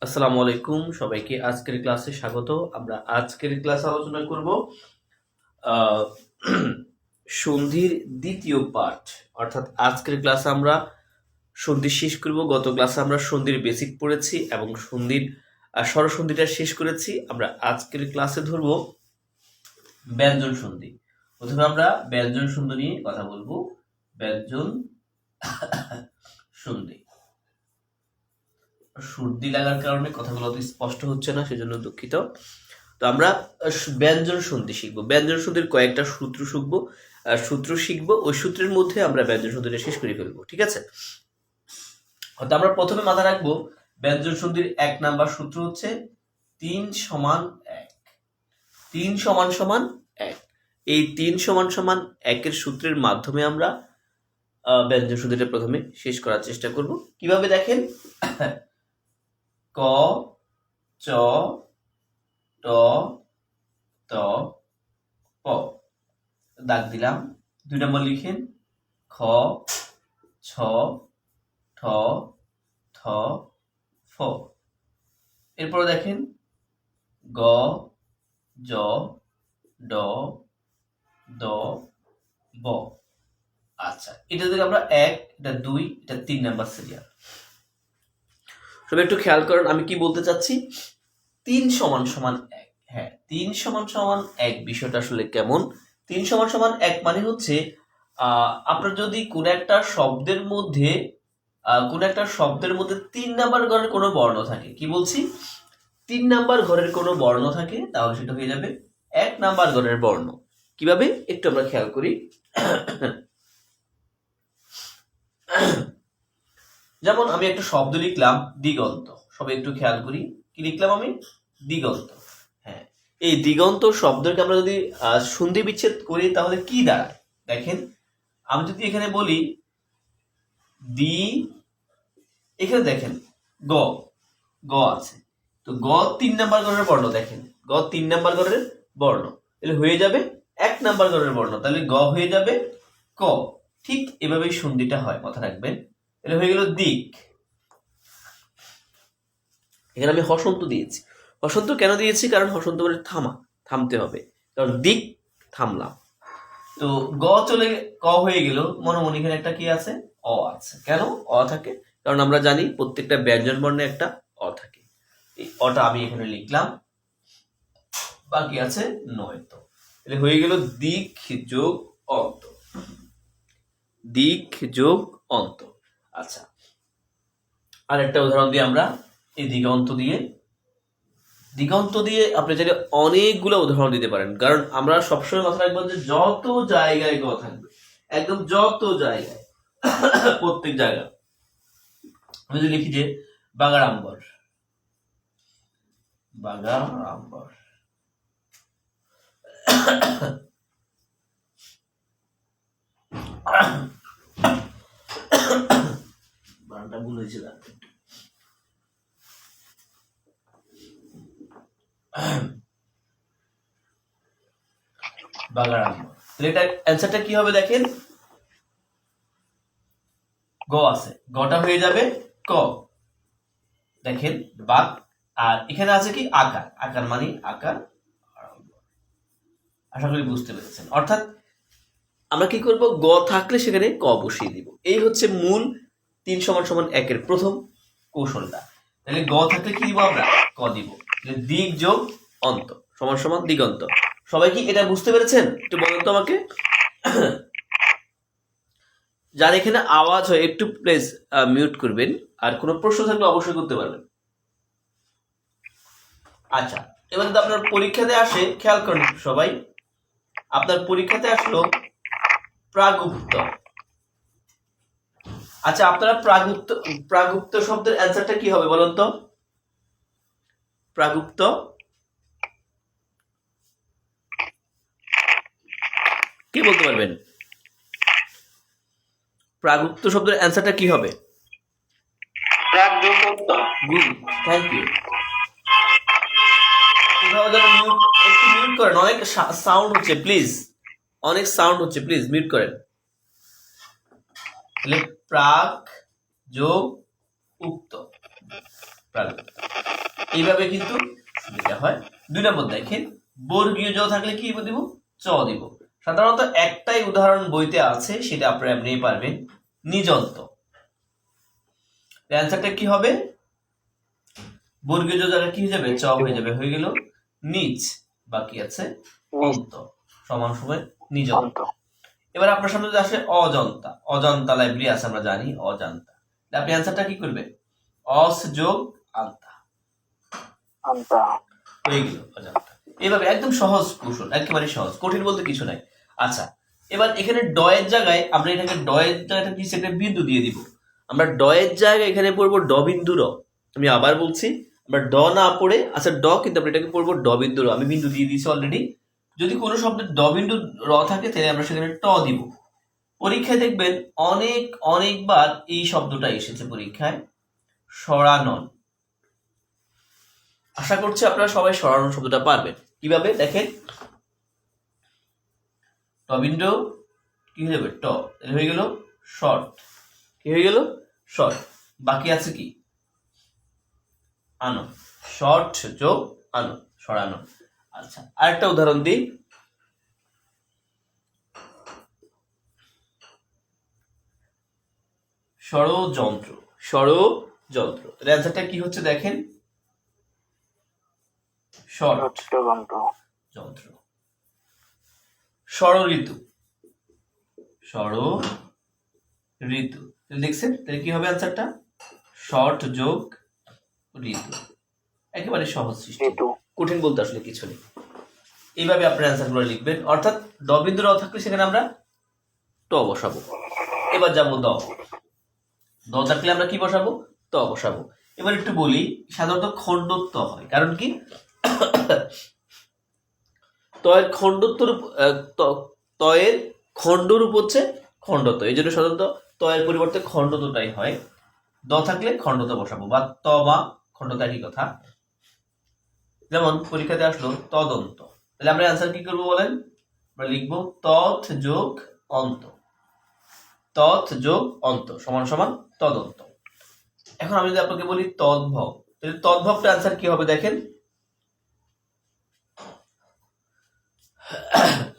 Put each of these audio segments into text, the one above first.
আসসালামু আলাইকুম সবাইকে আজকের ক্লাসে স্বাগত। আমরা আজকের ক্লাসে আলোচনা করব আহ, সন্ধির দ্বিতীয় পার্ট। অর্থাৎ আজকের ক্লাসে আমরা সন্ধি শেষ করব। গত ক্লাসে আমরা সন্ধির বেসিক পড়েছি এবং সন্ধির স্বরসন্ধিটা শেষ করেছি। আমরা আজকের ক্লাসে ধরব ব্যঞ্জন সন্ধি। প্রথমে আমরা ব্যঞ্জন সন্ধি নিয়ে কথা বলবো। ব্যঞ্জন সন্ধি। সর্দি লাগার কারণে কথাগুলো অত স্পষ্ট হচ্ছে না, সেজন্য দুঃখিত। তো আমরা ব্যঞ্জন সন্ধি শিখবো। ব্যঞ্জন সন্ধির কয়েকটা সূত্র শিখবো। ওই সূত্রের মধ্যে আমরা ব্যঞ্জন সন্ধিটা শেষ করে ফেলবো, ঠিক আছে? তো আমরা প্রথমে মাথায় রাখবো ব্যঞ্জন সন্ধির 1 নাম্বার সূত্র হচ্ছে 3 সমান 1। 3 সমান সমান 1। এই 3 সমান সমান 1 এর সূত্রের মাধ্যমে আমরা ব্যঞ্জন সন্ধিটা প্রথমে শেষ করার চেষ্টা করব। কিভাবে দেখেন, ক চ ট ত প, দাগ দিলাম। 2 নম্বর লিখেন খ ছ ঠ থ ফ। এরপর দেখেন গ জ ড দ ব। আচ্ছা, এটা থেকে আমরা 1, এটা 2, এটা 3 নাম্বার সিরিয়াল। সবাই একটু খেয়াল করেন আমি কি বলতে চাচ্ছি। 3 সমান সমান 1, হ্যাঁ 3 সমান সমান 1 বিষয়টা আসলে কেমন? 3 সমান সমান 1 মানে হচ্ছে আপনার যদি কোন একটা শব্দের মধ্যে 3 নাম্বার ঘরের কোনো বর্ণ থাকে, কি বলছি, 3 নাম্বার ঘরের কোনো বর্ণ থাকে, তাহলে সেটা হয়ে যাবে 1 নাম্বার ঘরের বর্ণ। কিভাবে একটু আমরা খেয়াল করি। যেমন আমি একটা শব্দ লিখলাম দিগন্ত। সবাই একটু খেয়াল করি, কি লিখলাম আমি? দিগন্ত। হ্যাঁ, এই দিগন্ত শব্দকে আমরা যদি সন্ধি বিচ্ছেদ করি তাহলে কি দাঁড়ায় দেখেন। আমি যদি এখানে বলি দি, এখানে দেখেন গ গ আছে, তো গ 3 নাম্বার ঘরের বর্ণ। দেখেন গ 3 নাম্বার ঘরের বর্ণ, তাহলে হয়ে যাবে 1 নাম্বার ঘরের বর্ণ, তাহলে গ হয়ে যাবে ক। ঠিক এভাবেই সন্ধিটা হয়, মাথা রাখবেন। এটা হয়ে গেল দিক। এখানে আমি হসন্ত দিয়েছি। হসন্ত কেন দিয়েছি? কারণ হসন্ত মানে থামা, থামতে হবে। কারণ দিক, থামলাম। তো গ চলে ক হয়ে গেল। মনে মনে এখানে একটা কি আছে? অ আছে। কেন অ থাকে? কারণ আমরা জানি প্রত্যেকটা ব্যঞ্জন বর্ণে একটা অ থাকে। এই অটা আমি এখানে লিখলাম, বাকি আছে নয়ত। তাহলে হয়ে গেল দিক যোগ অন্ত। দিক যোগ অন্ত। আচ্ছা, আর একটা উদাহরণ দিই আমরা। এই দিগন্ত দিয়ে আপনি চাইলে অনেকগুলো উদাহরণ দিতে পারেন, কারণ আমরা সবসময় মাথায় রাখবো যে যত জায়গায় গ থাকবে, একদম যত জায়গায়, প্রত্যেক জায়গায়। আমি যদি লিখি যে বাগাড়াম্বর, বাগাড়াম্বর, বানানটা ভুল হয়েছিল। বাগাড়াম্বর, তাহলে এটা অ্যান্সারটা কি হবে দেখেন। গ আছে, গটা হয়ে যাবে ক। দেখেন বাক, আর এখানে আছে কি আকার। আকার মানে আকার। আশা করি বুঝতে পেরেছেন। অর্থাৎ আমরা কি করব, গ থাকলে সেখানে ক বসিয়ে দিব। এই হচ্ছে মূল 3 সমান সমান 1 এর প্রথম কৌশলটা। তাহলে গ থাকলে কি দিব আমরা? ক দিব। দিক যোগ অন্ত সমান সমান দিগন্ত। সবাই কি এটা বুঝতে পেরেছেন? একটু বলেন তো আমাকে। যার এখানে আওয়াজ হয় একটু প্লিজ মিউট করবেন, আর কোনো প্রশ্ন থাকলে অবশ্যই করতে পারবেন। আচ্ছা, এবার যদি আপনার পরীক্ষাতে আসে, খেয়াল করেন সবাই, আপনার পরীক্ষাতে আসলো প্রাগুপ্ত। আচ্ছা, আপনারা প্রাগুপ্ত শব্দের অ্যান্সারটা কি হবে বলুন তো? প্রাগুপ্ত কি বলতে পারবেন? প্রাগুপ্ত শব্দের অ্যান্সারটা কি হবে? Good, thank you. একটু মিউট করেন, অনেক সাউন্ড হচ্ছে প্লিজ, অনেক সাউন্ড হচ্ছে, প্লিজ মিউট করেন। তাহলে প্রাক যোগ উক্ত, প্রাণঘাতক। এইভাবে কিন্তু সন্ধিটা হয়। 2 নম্বর দেখেন, বর্গীয় জ থাকলে কি দিব? চ দিব। সাধারণত একটাই উদাহরণ বইতে আছে, সেটা আপনারা এমনিই পারবেন, নিযন্ত। অ্যান্সারটা কি হবে? বর্গীয় জ জায়গায় কি হয়ে যাবে? চ হয়ে যাবে, হয়ে গেল নিচ, বাকি আছে অন্ত, সমান সময় নিযন্ত। এবার আপনার সামনে যদি আসে অজন্তা, অজন্তা লাইব্রেরি আছে, আমরা জানি অজান্তা। আপনি অ্যান্সারটা কি করবে? অস যোগ আন্তা হয়ে গেল অজান্তা। এভাবে একদম সহজ কৌশল, একেবারে সহজ, কঠিন বলতে কিছু নাই। আচ্ছা, এবার এখানে ডয়ের জায়গায় আমরা এটাকে ডয়ের জায়গাটা কি সেটা বিন্দু দিয়ে দিব। আমরা ডয়ের জায়গায় এখানে পড়বো ড বিন্দু র। আমি আবার বলছি, আমরা ড না পড়ে, আচ্ছা ড, কিন্তু আমরা এটাকে পড়বো ড বিন্দু র। আমি বিন্দু দিয়ে দিয়েছি অলরেডি। যদি কোনো শব্দের ড বিন্দু র থাকে তাহলে আমরা সেখানে ট দিব। পরীক্ষায় দেখবেন অনেকবার এই শব্দটা এসেছে পরীক্ষায়, সরানন। আশা করছি আপনারা সবাই সরানন শব্দটা পারবেন। কিভাবে দেখেন, ট বিন্দু কি হয়ে যাবে? ট, হয়ে গেল শর্ট। কি হয়ে গেল? শর্ট। বাকি আছে কি? আনন। শর্ট যোগ আনন, সরানন। আচ্ছা, আরেকটা উদাহরণ দিই। ষড়যন্ত্র, ষড়যন্ত্র। তাহলে অ্যান্সারটা কি হচ্ছে দেখেন, যন্ত্র। ষড়ঋতু, ঋতু। দেখছেন, তাহলে কি হবে অ্যান্সারটা? শর্ট যোগ ঋতু। একেবারে সহজ সৃষ্টি, কঠিন বলতে আসলে কিছু নেই। এইভাবে আপনার অ্যান্সার গুলো লিখবেন, অর্থাৎ ড বিন্দু র থাকলে সেখানে আমরা ট বসাবো। এবার যাবো দ, দ থাকলে আমরা কি বসাবো? ত বসাবো। এবার একটু বলি, সাধারণত খণ্ডত্ব হয়, কারণ কি? তয়ের খণ্ডরূপ হচ্ছে খণ্ডত, এই জন্য সাধারণত তয়ের পরিবর্তে খণ্ডতটাই হয়। দ থাকলে খণ্ডত বসাবো, বা ত বা খণ্ডত একই কথা। যেমন পরীক্ষাতে আসলো তদন্ত, তাহলে আমরা অ্যান্সার কি করবো বলেন? আমরা লিখবো তথ যোগ অন্ত, তথ যোগ অন্ত সমান সমান তদন্ত। এখন আমি যদি আপনাকে বলি তদ্ভব, তাহলে তদ্ভবটা অ্যান্সার কি হবে দেখেন।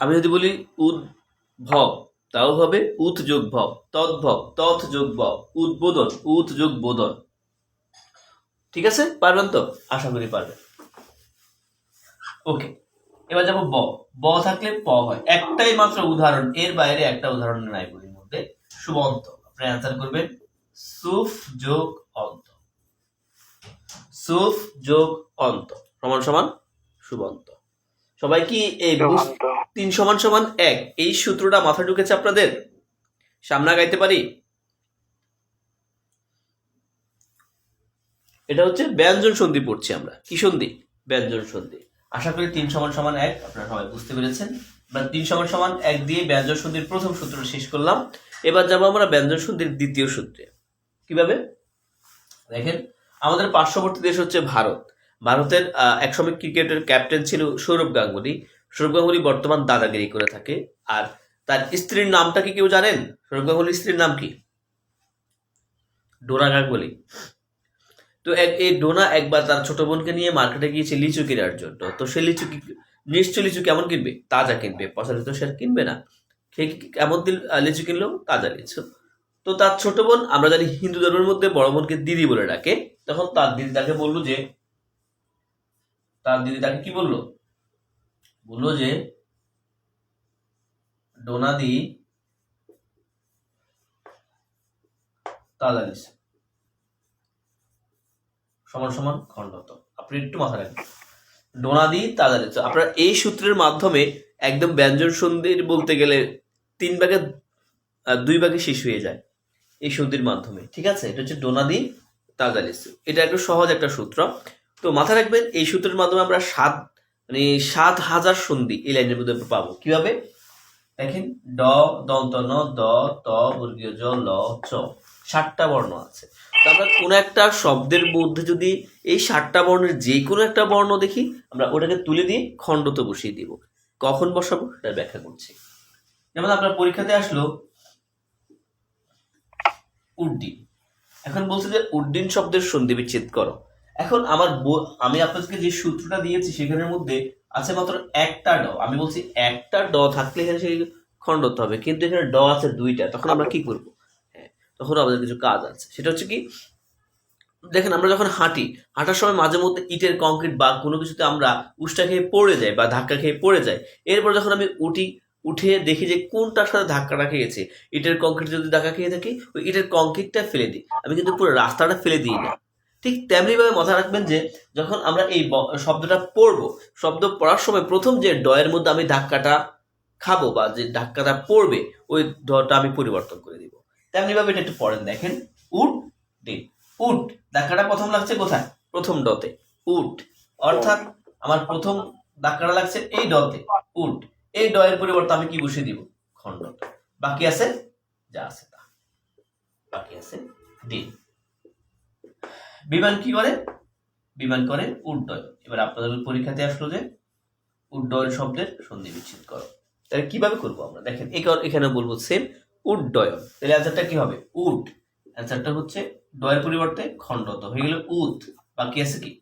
আমি যদি বলি উদ্ভব, তাও হবে উৎ যোগ ভব, তদ্ভব, তথ যোগ ভব, উদ্বোধন, উৎ যোগ বোধন। ঠিক আছে, পারবেন তো? আশা করি পারবেন। ওকে, এবার যাবো ব। ব থাকলে প হয়, একটাই মাত্র উদাহরণ, এর বাইরে একটা উদাহরণ নাই বলির মধ্যে, সুবন্ত। আপনি অ্যান্সার করবেন সুফ যোগ অন্ত, সুফ যোগ অন্ত সমান সমান সুবন্ত। সবাই কি এই 3 সমান সমান 1 এই সূত্রটা মাথায় ঢুকেছে আপনাদের? সামনে গাইতে পারি? এটা হচ্ছে ব্যঞ্জন সন্ধি পড়ছি আমরা। কি সন্ধি? ব্যঞ্জন সন্ধি। আশা করি 3 সমান সমান 1 আপনারা সবাই বুঝতে পেরেছেন। আমরা 3 সমান সমান 1 দিয়ে ব্যঞ্জন সন্ধির প্রথম সূত্রটা শেষ করলাম। এবার যাবো আমরা ব্যঞ্জন সন্ধির দ্বিতীয় সূত্রে। কিভাবে দেখেন, আমাদের পার্শ্ববর্তী দেশ হচ্ছে ভারত। ভারতের একসময় ক্রিকেটের ক্যাপ্টেন ছিল সৌরভ গাঙ্গুলি। সৌরভ গাঙ্গুলি বর্তমান দাদাগিরি করে থাকে। আর তার স্ত্রীর নামটা কি কেউ জানেন? সৌরভ গাঙ্গুলির স্ত্রীর নাম কি? ডোনা গাঙ্গুলি। তো এই ডোনা একবার তার ছোট বোনকে নিয়ে মার্কেটে গিয়েছে লিচু কেনার জন্য। তো সে লিচু নিশ্চয় লিচু কেমন কিনবে? তাজা কিনবে, পচা তো সে কিনবে না। সে কেমন লিচু কিনলো? তাজা লিচু। তো তার ছোট বোন, আমরা জানি হিন্দু ধর্মের মধ্যে বড় বোনকে দিদি বলে ডাকে, তখন তার দিদি তাকে বললো যে, তার দিদি তাকে কি বললো? বললো যে ডোনাদি তাজা লিচু সমান সমান খণ্ডত। আপনি একটু মাথায় রাখবেন, ডোনাদি তাজা লিচু। আপনারা এই সূত্রের মাধ্যমে একদম ব্যঞ্জন সন্ধির বলতে গেলে 3 ভাগে 2 ভাগে শেষ হয়ে যায় এই সন্ধির মাধ্যমে। ঠিক আছে, এটা হচ্ছে ডোনাদি তাজা লিচু। এটা একটু সহজ একটা সূত্র, তো মাথায় রাখবেন। এই সূত্রের মাধ্যমে আমরা 7,000 সন্ধি এই লাইনের মধ্যে পাবো। কিভাবে দেখেন, ড দন্ত ন, দ, ত, বর্গীয় জ, ল, চ, 7টা বর্ণ আছে। আমরা কোন একটা শব্দের মধ্যে যদি এই 7টা বর্ণের যে কোনো একটা বর্ণ দেখি, আমরা ওটাকে তুলে দিয়ে খণ্ডতে বসিয়ে দিব। কখন বসাবো সেটা ব্যাখ্যা করছি। যেমন আপনার পরীক্ষাতে আসলো উড্ডিন। এখন বলছে যে উড্ডিন শব্দের সন্ধি বিচ্ছেদ করো। এখন আমি আপনাদেরকে যে সূত্রটা দিয়েছি সেখানের মধ্যে আছে মাত্র একটা ড। আমি বলছি একটা ড থাকলে এখানে সেই খণ্ডত্ব হবে, কিন্তু এখানে ড আছে দুইটা, তখন আমরা কি করব? হ্যাঁ, তখন আমাদের কিছু কাজ আছে। সেটা হচ্ছে কি, দেখেন আমরা যখন হাঁটার সময় মাঝে মধ্যে ইটের কংক্রিট বা কোনো কিছুতে আমরা উষ্টা খেয়ে পড়ে যাই বা ধাক্কা খেয়ে পড়ে যাই। এরপর যখন আমি উঠে দেখি যে কোনটার সাথে ধাক্কাটা খেয়েছে, ইটের কংক্রিট যদি ধাক্কা খেয়ে থাকি ওই ইটের কংক্রিটটা ফেলে দিই, আমি কিন্তু পুরো রাস্তাটা ফেলে দিই না। ঠিক তেমনিভাবে মাথায় রাখবেন যে যখন আমরা এই শব্দটা পড়বো, শব্দ পড়ার সময় প্রথম যে ডয়ের মধ্যে আমি ধাক্কাটা খাবো বা যে ধাক্কাটা পড়বে ওই ডটা আমি পরিবর্তন করে দিব। তেমনিভাবে এটা একটু পড়েন, দেখেন উড ডিড। উড ধাক্কাটা প্রথম লাগছে কোথায়? প্রথম ডতে, উড। অর্থাৎ আমার প্রথম ধাক্কাটা লাগছে এই ডতে, উড। এই ড এর পরিবর্তে আমি কি বসিয়ে দিব? খণ্ডত। বাকি আছে যা আছে তা, বাকি আছে ডিড। বিমান কি করে? বিমান করে উড্ডয়ন। এবার আপনাদের পরীক্ষাতে আসলো যে উড্ডয়ন শব্দের সন্ধি বিচ্ছেদ করো, তাহলে কিভাবে করবো আমরা? দেখেন এখানে বলবো সেম উড্ডয়ন। তাহলে অ্যান্সারটা কি হবে? উড। অ্যান্সারটা হচ্ছে ডয়ের পরিবর্তে খণ্ডত হয়ে গেল উথ। বাকি আছে কি?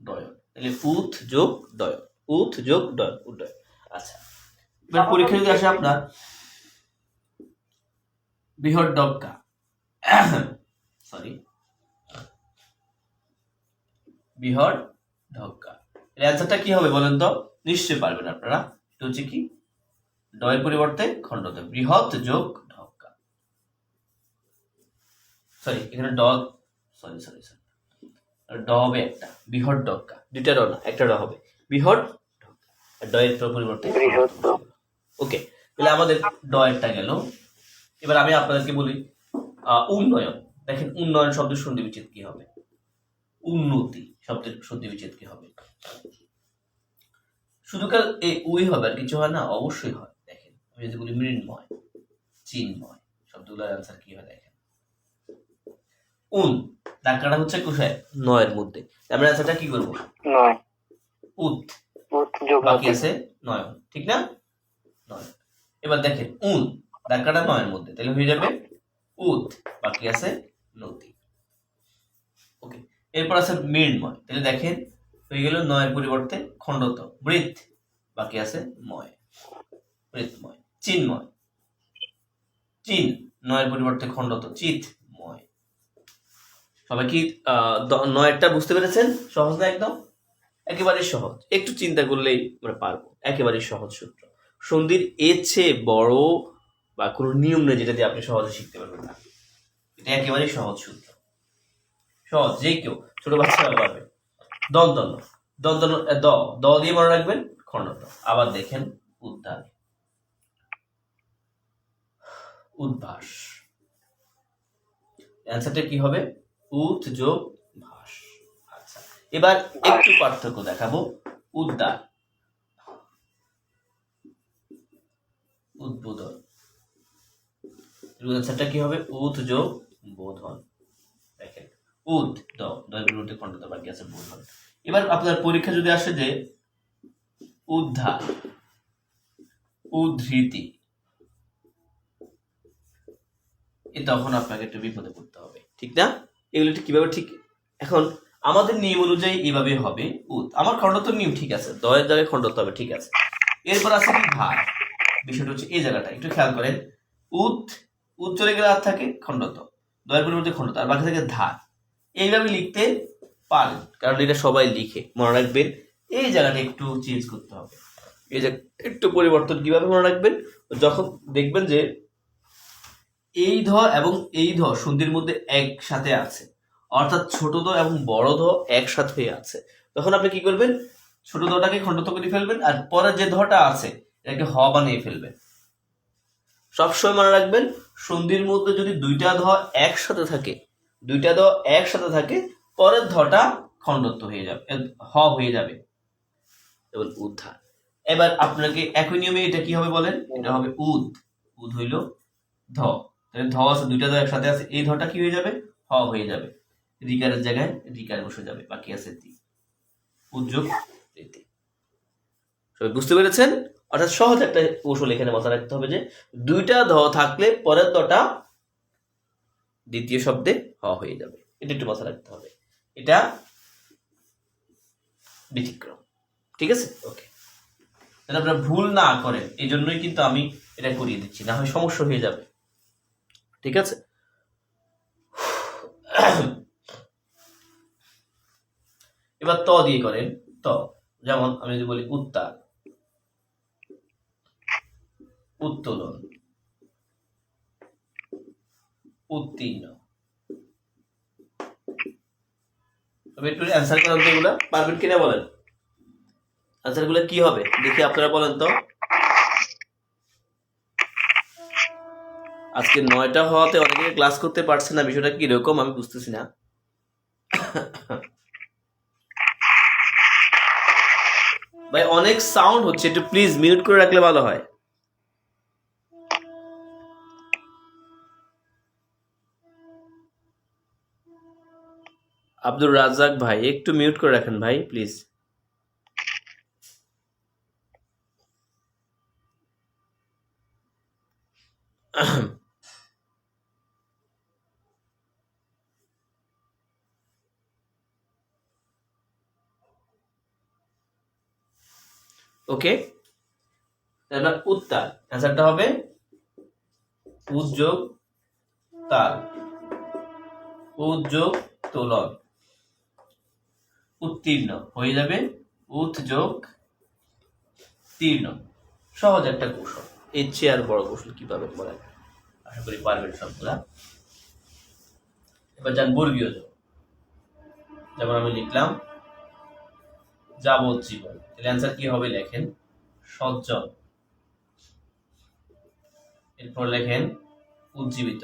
ডয়ন। তাহলে উথ যোগ ডয়ন, উথ যোগ ডয়ন, উড্ডয়ন। আচ্ছা, এবার পরীক্ষা যদি আসে আপনার বৃহৎ ডক্কা, সরি, বৃহৎ ঢক্কা, এর অ্যান্সারটা কি হবে বলেন তো? নিশ্চয়ই পারবেন আপনারা। এটা হচ্ছে কি, ডয়ের পরিবর্তে খণ্ডত, বৃহৎ যোগ ঢক্কা। সরি, এখানে ড, সরি সরি সরি, ড হবে একটা, বৃহৎ ডক্কা। দুইটা ড না, একটা ড হবে, বৃহৎ ঢক্কা। ডয়ের পরিবর্তে ওকে। তাহলে আমাদের ড একটা গেল। এবার আমি আপনাদেরকে বলি উন্নয়ন। দেখেন উন্নয়ন শব্দের সন্ধি বিচ্ছেদ কি হবে? উন্নতি শব্দের সন্ধি বিচ্ছেদ কি হবে? শুধু কাল এই উই হবে আর কিছু হয় না? অবশ্যই হয়। দেখেন আমি যদি বলি মৃন্ময়, চিন্ময়, শব্দগুলোর অ্যান্সার কি হয়? দেখেন উন, ধাক্কাটা হচ্ছে কোথায়? নয়ের মধ্যে। আমরা অ্যান্সারটা কি করবো? নয়, উত। বাকি আছে নয়ন, ঠিক না? নয়। এবার দেখেন উন, ধাক্কাটা নয়ের মধ্যে, তাহলে হয়ে যাবে উত। বাকি আছে নতি। ওকে, এরপর আছে মৃন্ময়। তাহলে দেখেন হয়ে গেল নয়ের পরিবর্তে খণ্ডত, বৃত। বাকি আছে ময়, বৃতময়। চিন্ময়, চিন, নয়ের পরিবর্তে খণ্ডত, চিত ময়। সবাই কি নয়টা বুঝতে পেরেছেন? সহজ না একদম? একেবারেই সহজ, একটু চিন্তা করলেই আমরা পারবো। একেবারেই সহজ সূত্র, সন্ধির এর চেয়ে বড় বা কোনো নিয়ম নেই যেটা দিয়ে আপনি সহজে শিখতে পারবেন না। এটা একেবারেই সহজ সূত্র, সহজ, যে কেউ, ছোট বাচ্চারা পারবে। দন্তন, দন্তন, দ দিয়ে মনে রাখবেন খণ্ডত। আবার দেখেন উদ্ধার, উদ্ভাস। অ্যান্সারটা কি হবে? উৎ যোগ ভাস। আচ্ছা, এবার একটু পার্থক্য দেখাবো। উদ্দার, উদ্বোধন। অ্যান্সারটা কি হবে? উৎ যোগ বোধন। দেখেন উদ, দয়ের বিরুদ্ধে খণ্ডত, বাকি আছে বোধন। এবার আপনার পরীক্ষা যদি আসে যে উদ্ধার, উদ্ধৃতি, তখন আপনাকে একটু বিপদে পড়তে হবে, ঠিক না? এগুলো কিভাবে ঠিক? এখন আমাদের নিয়ম অনুযায়ী এভাবে হবে। আমার খণ্ডত নিয়ম ঠিক আছে, দয়ের জায়গায় খণ্ডত হবে, ঠিক আছে। এরপর আছে কি ভার। বিষয়টা হচ্ছে এই জায়গাটা একটু খেয়াল করেন। উদ চলে গেলে আর থাকে খণ্ডত, দয়ের পরিবর্তে খণ্ডত, আর বাকি থাকে ধার। এইভাবে লিখতে পারেন, কারণ এটা সবাই লিখে। মনে রাখবেন এই জায়গাটা একটু চেঞ্জ করতে হবে। এই যে একটু পরিবর্তন কিভাবে মনে রাখবেন? যখন দেখবেন যে এই ধ এবং এই ধ সন্ধির মধ্যে একসাথে আছে, অর্থাৎ ছোট ধ এবং বড় ধ একসাথে হয়ে আছে, তখন আপনি কি করবেন? ছোট ধটাকে খণ্ডত করে ফেলবেন, আর পরে যে ধটা আছে এটাকে হ বানিয়ে ফেলবেন। সবসময় মনে রাখবেন সন্ধির মধ্যে যদি দুইটা ধ একসাথে থাকে, পরের ধটা খণ্ডত্ব হয়ে যাবে, হ হয়ে যাবে, যেমন উদ্ধার। এবার আপনাকে একই নিয়মে এটা কি হবে বলেন? এটা হবে উদ হইল ধ, ধ আছে, দুইটা ধ একসাথে আছে, এই ধটা কি হয়ে যাবে? হ হয়ে যাবে, রিকারের জায়গায় রিকার বসে যাবে, বাকি আছে তি, উদ্যোগ রীতি। সবাই বুঝতে পেরেছেন? অর্থাৎ সহজ একটা কৌশল এখানে মাথায় রাখতে হবে যে দুইটা ধ থাকলে পরের ধটা দ্বিতীয় শব্দে হ হয়ে যাবে। এটা একটু মাথায় রাখতে হবে, এটা ব্যতিক্রম। ঠিক আছে, ওকে। তাহলে আপনারা ভুল না করেন, এই জন্যই কিন্তু আমি এটা করিয়ে দিচ্ছি, না হয় সমস্যা হয়ে যাবে। ঠিক আছে, এবার ত দিয়ে করেন। ত যেমন আমি যদি বলি উত্তাল, উত্তোলন, উত্তীর্ণ। তবে একটু অ্যান্সার করেন তো, এগুলা পারবেন কিনা বলেন, অ্যান্সার গুলো কি হবে দেখি আপনারা বলেন তো। আজকে 9টা হওয়াতে অনেকে ক্লাস করতে পারছে না, বিষয়টা কি রকম আমি বুঝতেছি না। ভাই অনেক সাউন্ড হচ্ছে, একটু প্লিজ মিউট করে রাখলে ভালো হয়। আব্দুর রাজ্জাক ভাই একটু মিউট করে রাখেন ভাই প্লিজ। ওকে, এবার উত্তাল, অ্যান্সারটা হবে উদ্যোগ তাল, উদ্যোগ তোলন। উত্তীর্ণ হয়ে যাবে উৎযোগ তীর্ণ। সহজ একটা কৌশল, এর চেয়ে আর বড় কৌশল কিভাবে বলেন, আশা করি পারবেন সবগুলা। এবার যান বর্গীয় জ, যেমন আমি লিখলাম যাবজ্জীবন, তাহলে অ্যান্সার কি হবে লেখেন সজ্জন, এরপর লেখেন উজ্জীবিত।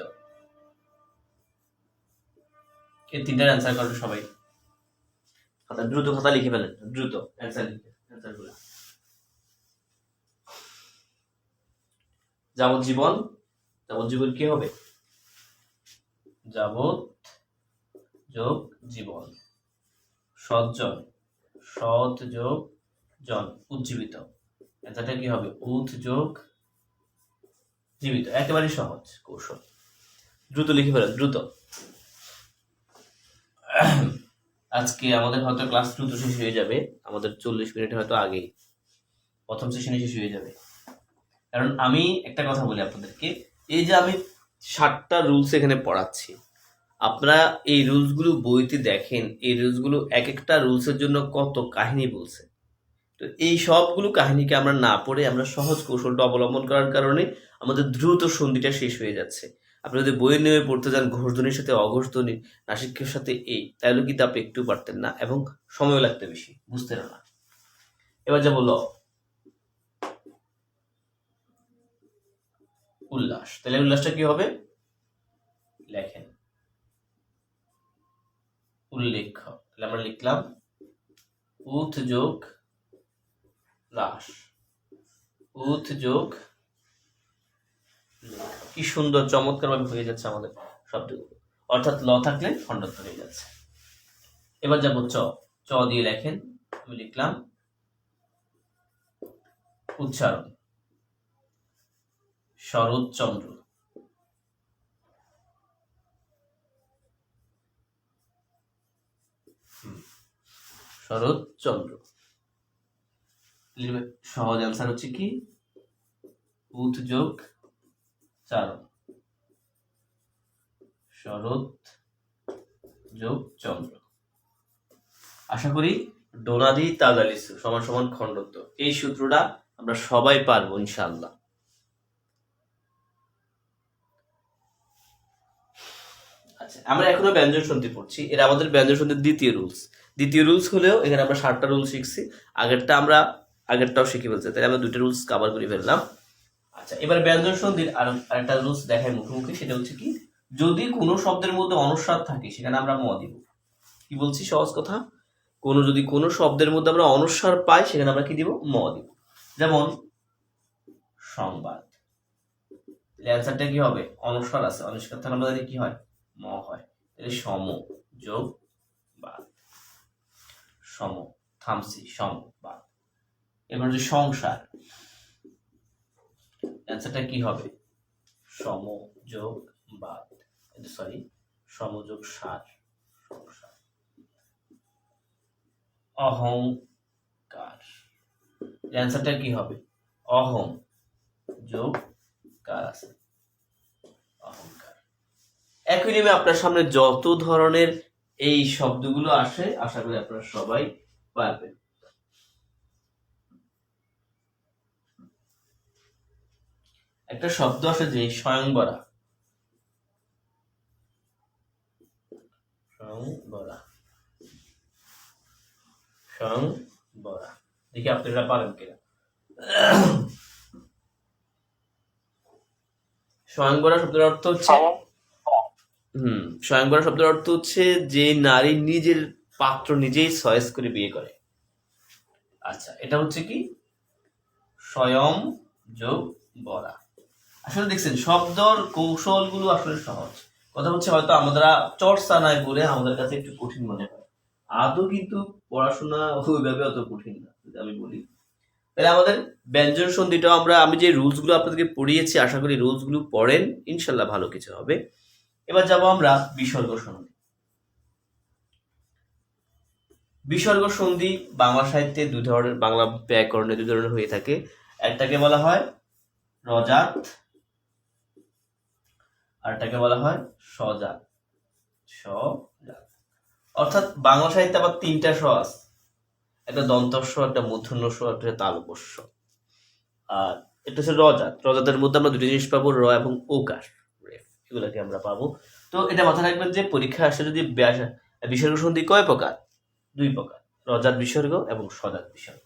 এই তিনটার অ্যান্সার করবে সবাই, খাতা দ্রুত খাতা লিখে ফেলেন, দ্রুত অ্যান্সার লিখে অ্যান্সার গুলা। যাবজ্জীবন, যাবজ্জীবন কি হবে, যাবত যোগ জীবন, সজ্জন, সৎ যোগ জন, উজ্জীবিত। অ্যান্সারটা কি হবে উৎ যোগ জীবিত। একেবারে সহজ কৌশল, দ্রুত লিখে ফেলেন দ্রুত। আজকে আমাদের হয়তো ক্লাস দ্রুত শেষ হয়ে যাবে, আমাদের 40 মিনিট হয়তো আগেই প্রথম সেশনে শেষ হয়ে যাবে। কারণ আমি একটা কথা বলি আপনাদেরকে, এই যে আমি 7টা রুলস এখানে পড়াচ্ছি, আপনারা এই রুলসগুলো বইতে দেখেন, এই রুলসগুলো এক একটা রুলসের জন্য কত কাহিনী বলছে। তো এই সবগুলো কাহিনীকে আমরা না পড়ে আমরা সহজ কৌশলটা অবলম্বন করার কারণে আমাদের দ্রুত সন্ধিটা শেষ হয়ে যাচ্ছে। আপনি যদি বইয়ের নিয়মে পড়তে যান ঘোষধ্বনির সাথে অঘোষধ্বনি, নাসিকের সাথে এই, তাহলে কিন্তু আপনি একটু পারতেন না এবং সময় লাগতে বেশি, বুঝতেন না। এবার যা বললো উল্লাস, তাহলে উল্লাসটা কি হবে লেখেন উল্লেখ্য, তাহলে আমরা লিখলাম উৎ যোগ লাস, উৎ যোগ। কি সুন্দর চমৎকার ভাবে হয়ে যাচ্ছে আমাদের শব্দগুলো, অর্থাৎ ল থাকলে খণ্ডত্ব হয়ে যাচ্ছে। এবার যাবো চ, চ দিয়ে লেখেন, আমি লিখলাম উচ্চারণ, শরৎচন্দ্র, শরৎচন্দ্র। সহজ অ্যান্সার হচ্ছে কি উৎ যোগ চারণ, শরৎ যোগ চন্দ্র। আশা করি ডোনাদি তাজালিসু সমান সমান খণ্ডত্ব, এই সূত্রটা আমরা সবাই পারবো ইনশাআল্লাহ। আচ্ছা, আমরা এখনো ব্যঞ্জন সন্ধি পড়ছি, এটা আমাদের ব্যঞ্জন সন্ধির দ্বিতীয় রুলস। দ্বিতীয় রুলস হলেও এখানে আমরা 7টা রুলস শিখছি, আগেরটাও শিখে ফেলছে, তাহলে আমরা 2টা রুলস কভার করে ফেললাম। আচ্ছা, এবার ব্যঞ্জন সন্ধির আরেকটা রুলস দেখায় মুখোমুখি, সেটা হচ্ছে কি যদি কোনো শব্দের মধ্যে অনুস্বার থাকে সেখানে আমরা ম দিব। কি বলছি সহজ কথা, যদি কোনো শব্দের মধ্যে আমরা অনুস্বার পাই সেখানে আমরা কি দিব, ম দিব। যেমন সংবাদ, অ্যান্সারটা কি হবে অনুস্বার আছে, অনুস্বার থাকলে আমরা জানি কি হয় ম হয়, তাহলে সম যোগ বাদ, সম থামসি সম বাদ। এবার যে সংসার, অ্যান্সারটা কি হবে সম যোগ বাদ, সরি সমযোগ সার, অহংকার। অ্যান্সারটা কি হবে? অহং যোগ কার আছে, অহংকার। একই নিয়মে আপনার সামনে যত ধরনের এই শব্দগুলো আসে, আশা করি আপনারা সবাই পারবেন। একটা শব্দ আসে যে স্বয়ংবরা, স্বয়ংবরা, স্বয়ংবরা। দেখি আপনারা পারেন কিনা। স্বয়ংবরা শব্দের অর্থ হচ্ছে স্বয়ংবরা শব্দের অর্থ হচ্ছে যে নারী নিজের পাত্র নিজেই চয়েস করে বিয়ে করে। আচ্ছা, এটা হচ্ছে কি স্বয়ং যোগ বরা। আসলে দেখছেন শব্দর কৌশলগুলো আসলে সহজ, কথা হচ্ছে হয়তো আমরা চর্চা নাই বলে আমাদের কাছে একটু কঠিন মনে হয়। আদৌ কিন্তু পড়াশোনা ওইভাবে অত কঠিন না যদি আমি বলি। তাহলে আমাদের ব্যঞ্জন সন্ধিটাও আমি যে রুলস গুলো আপনাদেরকে পড়িয়েছি, আশা করি রুলস গুলো পড়েন, ইনশাল্লাহ ভালো কিছু হবে। এবার যাব আমরা বিসর্গ সন্ধি। বিসর্গ সন্ধি বাংলা সাহিত্যে দুই ধরনের, বাংলা ব্যাকরণে দুই ধরনের হয়ে থাকে। একটাকে বলা হয় রজাত, আর একটাকে বলা হয় সজাত। সজাত অর্থাৎ বাংলা সাহিত্যে আবার তিনটা স আছে, একটা দন্তস্ব, একটা মূর্ধন্য স, একটা তালব্য। আর এটা হচ্ছে রজাত। রজাতের মধ্যে আমরা দুটি জিনিস পাবো, র এবং ওকার, এগুলাকে আমরা পাবো। তো এটা মাথায় রাখবেন যে পরীক্ষা আসে যদি বিসর্গ সন্ধি কয় প্রকার? দুই প্রকার, রজাত বিসর্গ এবং সজাত বিসর্গ।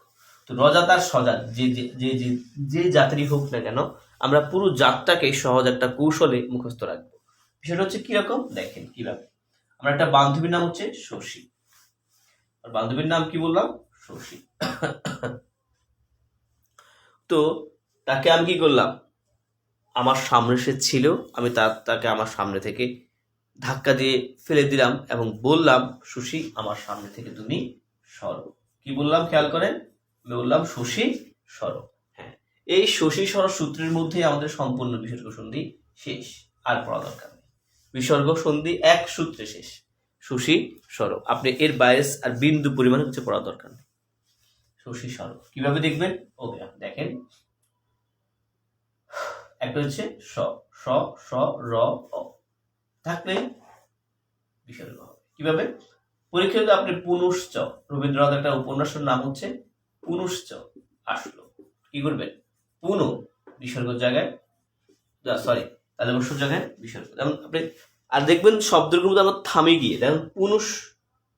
তো রজাত আর সজাত যে জাতেরই হোক না কেন, আমরা পুরো জাতটাকে সহজ একটা কৌশলে মুখস্থ রাখবো। বিষয়টা হচ্ছে কিরকম দেখেন কিভাবে। আমরা একটা বান্ধবীর নাম হচ্ছে শশী, আর বান্ধবীর নাম কি বললাম? শশী। তো তাকে আমি কি করলাম, আমার সামনে সে ছিল, আমি তাকে আমার সামনে থেকে ধাক্কা দিয়ে ফেলে দিলাম এবং বললাম, শশী আমার সামনে থেকে তুমি সরো। কি বললাম খেয়াল করেন, আমি বললাম শশী সরো। হ্যাঁ, এই শশী সর সূত্রের মধ্যে আমাদের সম্পূর্ণ বিসর্গ সন্ধি শেষ, আর পড়া দরকার নেই। বিসর্গ সন্ধি এক সূত্রে শেষ, শশী সরো। আপনি এর বাইরে আর বিন্দু পরিমাণে কিছু পড়া দরকার নেই। শশী সরো কিভাবে দেখবেন? ওকে, দেখেন, একটা হচ্ছে স স স র অ, থাকলে বিসর্গ হবে। কিভাবে? পরীক্ষাতে আপনি পুনশ্চ, রবীন্দ্রনাথ একটা উপন্যাসের নাম হচ্ছে পুনশ্চ আসলো, কি করবেন? পুন বিসর্গের জায়গায়, সরি তাহলে অবশ্যই জায়গায় বিসর্গ। যেমন আপনি আর দেখবেন শব্দের মধ্যে আমরা থামে গিয়ে যেমন পুনুষ,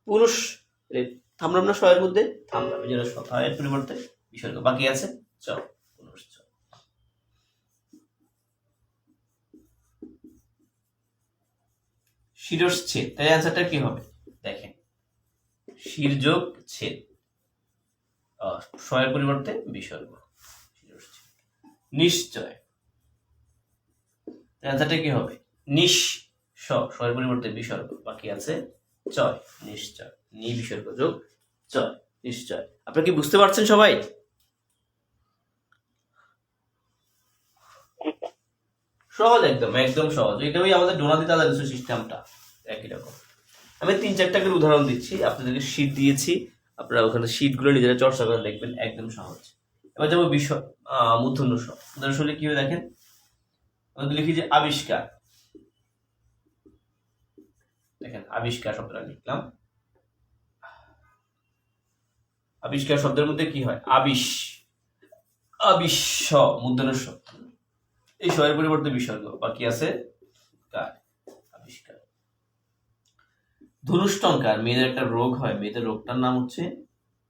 পুনুষ থামলাম না, শয়ের মধ্যে থামলাম, এই জন্য শয়ের পরিবর্তে বিসর্গ, বাকি আছে চ, পুনশ্চ। শিরশ্ছেদ, তাই অ্যান্সারটা কি হবে দেখেন, শির যোগ ছেদ, শয়ের পরিবর্তে বিসর্গ। নিশ্চয়, অ্যান্সারটা কি হবে? নিশ, শয়ের পরিবর্তে বিসর্গ, বাকি আছে চয়, নিশ্চয়। নি বিসর্গ যোগ চয়, নিশ্চয়। আপনারা কি বুঝতে পারছেন সবাই? সহজ, একদম একদম সহজ। এটাই আমাদের ডোনাদি তালার সিস্টেমটা একই রকম। আমি 3-4টা করে উদাহরণ দিচ্ছি, আপনাদেরকে শীট দিয়েছি, আপনারা ওখানে শীটগুলো নিজেরা চর্চা করে দেখবেন, একদম সহজ। এবার যাবো বিষয় মূর্ধন্য স। উদাহরণ কি হবে দেখেন, আমাদের লিখি যে আবিষ্কার, দেখেন আবিষ্কার শব্দটা লিখলাম। আবিষ্কার শব্দের মধ্যে কি হয়? আবিষ, আবিষ্য, মূর্ধন্য স, এই শয়ের পরিবর্তে বিসর্গ, বাকি আছে কার, আবিষ্কার। ধনুষ্টঙ্কার, মেয়েদের একটা রোগ হয়, মেয়েদের রোগটার নাম হচ্ছে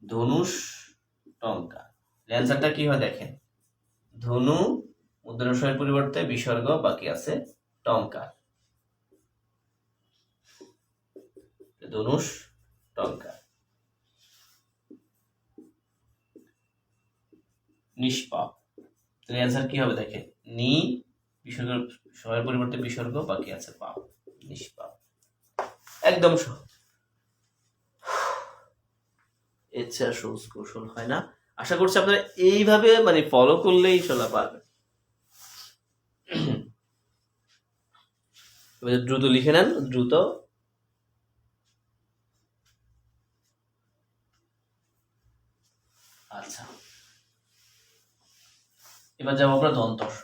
ধনুষ্টঙ্কার। অ্যান্সারটা কি হয় দেখেন, ধনু মূর্ধন্য স এর পরিবর্তে বিসর্গ, বাকি আছে টঙ্কার, ধনুষ্টঙ্কার। নিষ্পাপ, তাহলে অ্যান্সার কি হবে দেখেন, নি বিসর্গ, স এর পরিবর্তে বিসর্গ, বাকি আছে পাপ, নিষ্পাপ। একদম সহজ, এছাড়া সহজ কৌশল হয় না। আশা করছি আপনারা এইভাবে ফলো করলেই ইনশাল্লাহ পারবেন। দ্রুত লিখে নেন, দ্রুত। এবার যাবো আমরা দন্তস্ব।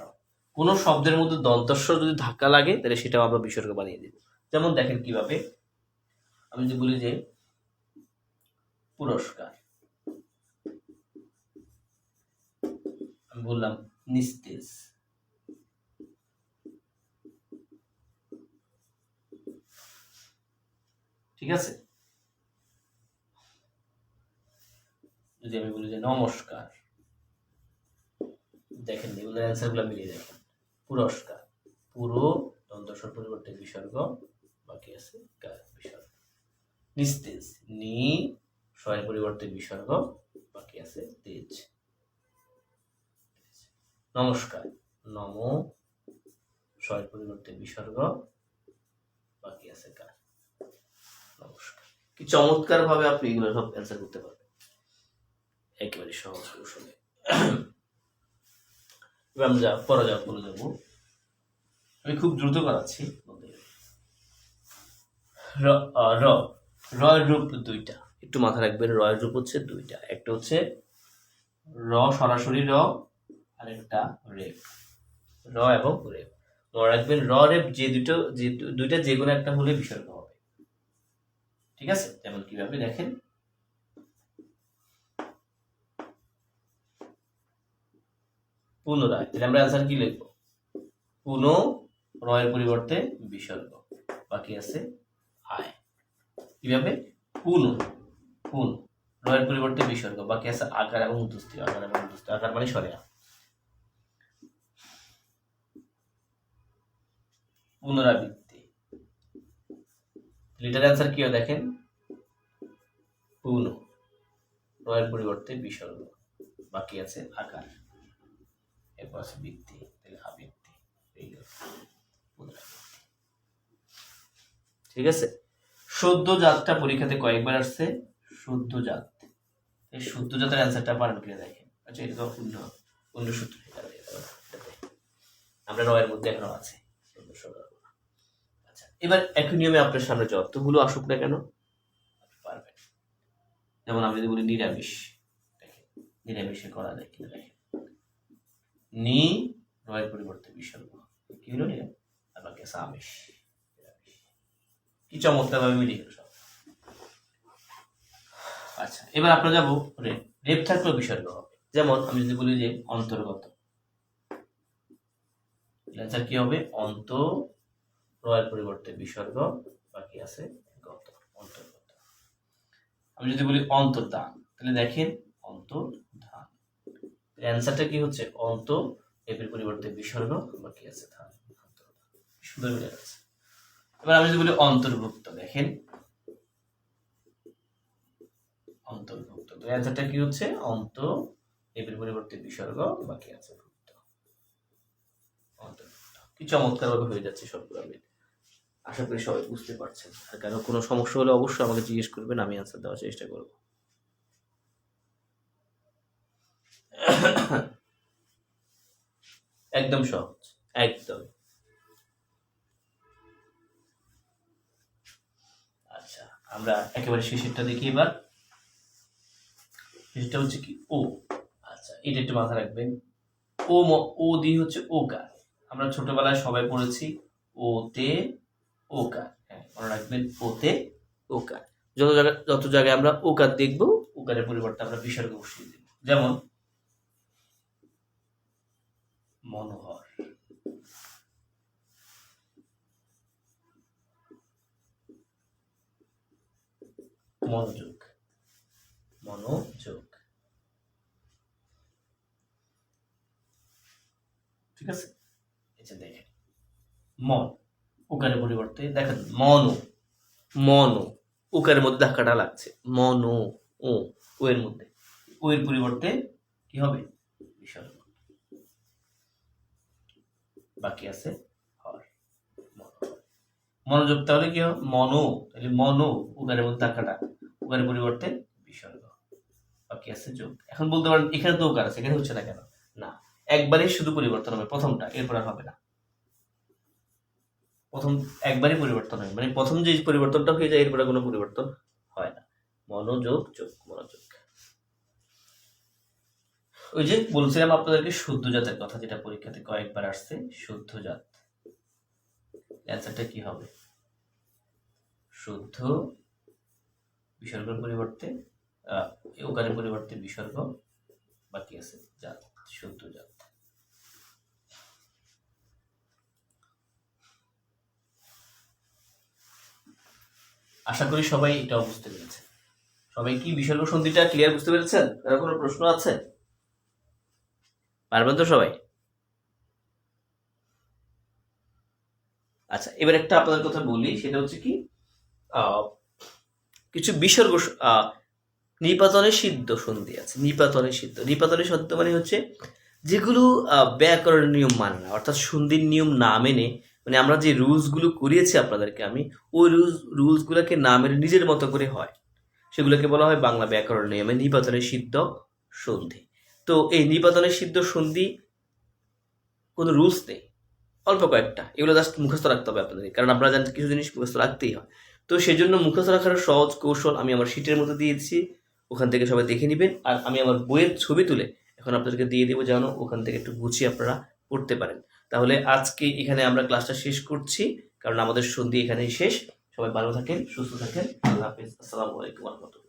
কোনো শব্দের মধ্যে দন্তস্ব যদি ধাক্কা লাগে তাহলে সেটাও আমরা বিসর্গ বানিয়ে দিব। যেমন দেখেন কিভাবে, আমি যদি বলি যে পুরস্কার, আমি বললাম নিস্তেজ, ঠিক আছে। যদি আমি বলি যে নমস্কার, দেখেন এগুলো অ্যান্সার গুলো মিলিয়ে দেখেন। পুরস্কার, পুরো দন্তস্বর পরিবর্তে বিসর্গ, বাকি আছে কার বিসর্গ। নিস্তেজ, নি স্বয়ের পরিবর্তে বিসর্গ, বাকি আছে তেজ। নমস্কার, নম স্বয়ের পরিবর্তে বিসর্গ, বাকি আছে কার নমস্কার। কি চমৎকার ভাবে আপনি এগুলো সব অ্যান্সার করতে পারবেন, একেবারে সহজ কৌশলে। এবার আমরা পরে যাবো, আমি খুব দ্রুত করাচ্ছি। রয়ের রূপ দুইটা, একটু মাথা রাখবেন। রয়ের রূপ হচ্ছে দুইটা, একটা হচ্ছে র সরাসরি র, আর একটা রেপ, র এবং রেপ। মনে রাখবেন র রেপ যে দুইটা যে কোনো একটা হলে বিসর্গ হবে, ঠিক আছে। যেমন কিভাবে দেখেন, পুনরায়, তাহলে আমরা অ্যান্সার কি লিখবো? পুন রয়ের পরিবর্তে বিসর্গ, বাকি আছে আয়। কিভাবে? পুন পুন রয়ের পরিবর্তে বিসর্গ, বাকি আছে আকার এবং উদ্ধস্তি, আকার এবং উদ্ধস্তি। আকার মানে সরেয়া। পুনরাবৃত্তি, এটার অ্যান্সার কি হয় দেখেন, পুন রয়ের পরিবর্তে বিসর্গ, বাকি আছে আকার, এরপর আছে বৃত্তি, তাহলে আবৃত্তি, পুনরাবৃত্তি, ঠিক আছে। শুদ্ধ জাতটা পরীক্ষাতে কয়েকবার আসছে, শুদ্ধ জাত। এই শুদ্ধ জাতের অ্যান্সারটা পারেন কিনা দেখেন। আচ্ছা, এটা তো অন্য সূত্র, আমরা রয়ের মধ্যে এখনো আছে। আচ্ছা, এবার একই নিয়মে আপনার সামনে যতগুলো আসুক না কেন পারবেন। যেমন আমি যদি বলি নিরামিষ, নিরামিষে করা যায় কিনা দেখেন, নি রয়ের পরিবর্তে বিসর্গ, কি হলো নিরামিষ, আর বাকি আছে আমিষ। কি চমৎকার ভাবে মিলিয়ে গেল সব। আচ্ছা, এবার আপনারা যাবো রেপ। রেপ থাকলেও বিসর্গ হবে। যেমন আমি যদি বলি যে অন্তর্গত, অ্যান্সার কি হবে? অন্ত রয়ের পরিবর্তে বিসর্গ, বাকি আছে গত, অন্তর্গত। আমি যদি বলি অন্তর্ধান, তাহলে দেখেন অন্তর্ধান, অ্যান্সারটা কি হচ্ছে? অন্ত এর পরিবর্তে বিসর্গ, বাকি আছে ধান। সুন্দর মিলে গেছে। এবার আমি যদি বলি অন্তর্ভুক্ত, দেখেন অন্তর্ভুক্ত, তো অ্যান্সারটা কি হচ্ছে? অন্ত এর পরিবর্তে বিসর্গ, বাকি আছে ভুক্ত, অন্তর্ভুক্ত। কি চমৎকার ভাবে হয়ে যাচ্ছে সবগুলো। আমি আশা করি সবাই বুঝতে পারছেন। আর কারো কোনো সমস্যা হলে অবশ্যই আমাকে জিজ্ঞেস করবেন, আমি অ্যান্সার দেওয়ার চেষ্টা করব। একদম সহজ, একদম। আচ্ছা, আমরা একেবারে শেষেরটা দেখি এবার। শেষটা হচ্ছে কি? ও। আচ্ছা, এটা একটু মাথা রাখবেন। ও দিয়ে হচ্ছে ওকার। আমরা ছোটবেলায় সবাই পড়েছি ওতে ওকার। হ্যাঁ, মনে রাখবেন ওতে ওকার। যত জায়গায় আমরা ওকার দেখবো, ওকারের পরিবর্তে আমরা বিসর্গ বসিয়ে দেব। যেমন মনোহর, মনোযোগ, মনোযোগ, ঠিক আছে। এটা দেখেন মন, ওকারের পরিবর্তে দেখেন মনো, মনো, ওকারের মধ্যে ধাক্কাটা লাগছে, মনো, ও এর মধ্যে, ও এর পরিবর্তে কি হবে? বিসর্গ, বাকি আছে হর, মনোযোগ। তাহলে কি হবে? মনো, তাহলে মনো, ওকারের মধ্যে ধাক্কাটা, ওকারের পরিবর্তে বিসর্গ, বাকি আছে যোগ। এখন বলতে পারেন এখানে তো ওকার আছে, এখানে হচ্ছে না কেন? না, একবারই শুধু পরিবর্তন হবে, প্রথমটা, এরপর আর হবে না। প্রথম একবারই পরিবর্তন হয়, মানে প্রথম যে পরিবর্তনটা হয়ে যায় এরপরে কোনো পরিবর্তন হয় না। মনোযোগ, যোগ, মনোযোগ। ওই যে বলছিলাম আপনাদেরকে শুদ্ধ জাতের কথা, যেটা পরীক্ষাতে কয়েকবার আসছে, শুদ্ধ জাত। অ্যান্সারটা কি হবে? শুদ্ধ বিসর্গের পরিবর্তে ওকারের পরিবর্তে বিসর্গ, বাকি আছে জাত, শুদ্ধ জাত। আশা করি সবাই এটা বুঝতে পেরেছে। সবাই কি বিসর্গ সন্ধিটা ক্লিয়ার বুঝতে পেরেছেন? কারো কোনো প্রশ্ন আছে? পারবেন তো সবাই? আচ্ছা, এবার একটা আপনাদের কথা বলি, সেটা হচ্ছে কি কিছু বিসর্গ নিপাতনে সিদ্ধ সন্ধি আছে। নিপাতনে সিদ্ধ মানে হচ্ছে যেগুলো ব্যাকরণের নিয়ম মানে না, অর্থাৎ সন্ধির নিয়ম না মেনে, মানে আমরা যে রুলসগুলো করিয়েছি আপনাদেরকে আমি, ওই রুলসগুলোকে না মেনে নিজের মতো করে হয়, সেগুলোকে বলা হয় বাংলা ব্যাকরণ নিয়মে নিপাতনে সিদ্ধ সন্ধি। তো এই নিপাতনে সিদ্ধ সন্ধি কোনো রুলস নেই, অল্প কয়েকটা, এগুলো জাস্ট মুখস্থ রাখতে হবে আপনাদের, কারণ আপনারা জানেন কিছু জিনিস মুখস্থ রাখতেই হয়। তো সেই জন্য মুখস্থ রাখার সহজ কৌশল আমি আমার শিটের মধ্যে দিয়ে দিচ্ছি, ওখান থেকে সবাই দেখে নেবেন। আর আমি আমার বইয়ের ছবি তুলে এখন আপনাদেরকে দিয়ে দেবো, যেন ওখান থেকে একটু গুছিয়ে আপনারা পড়তে পারেন। তাহলে আজকে এখানে আমরা ক্লাসটা শেষ করছি, কারণ আমাদের সন্ধি এখানেই শেষ। সবাই ভালো থাকেন, সুস্থ থাকেন, আল্লাহ হাফিজ, আসসালামু আলাইকুম রহমতুল্লাহ।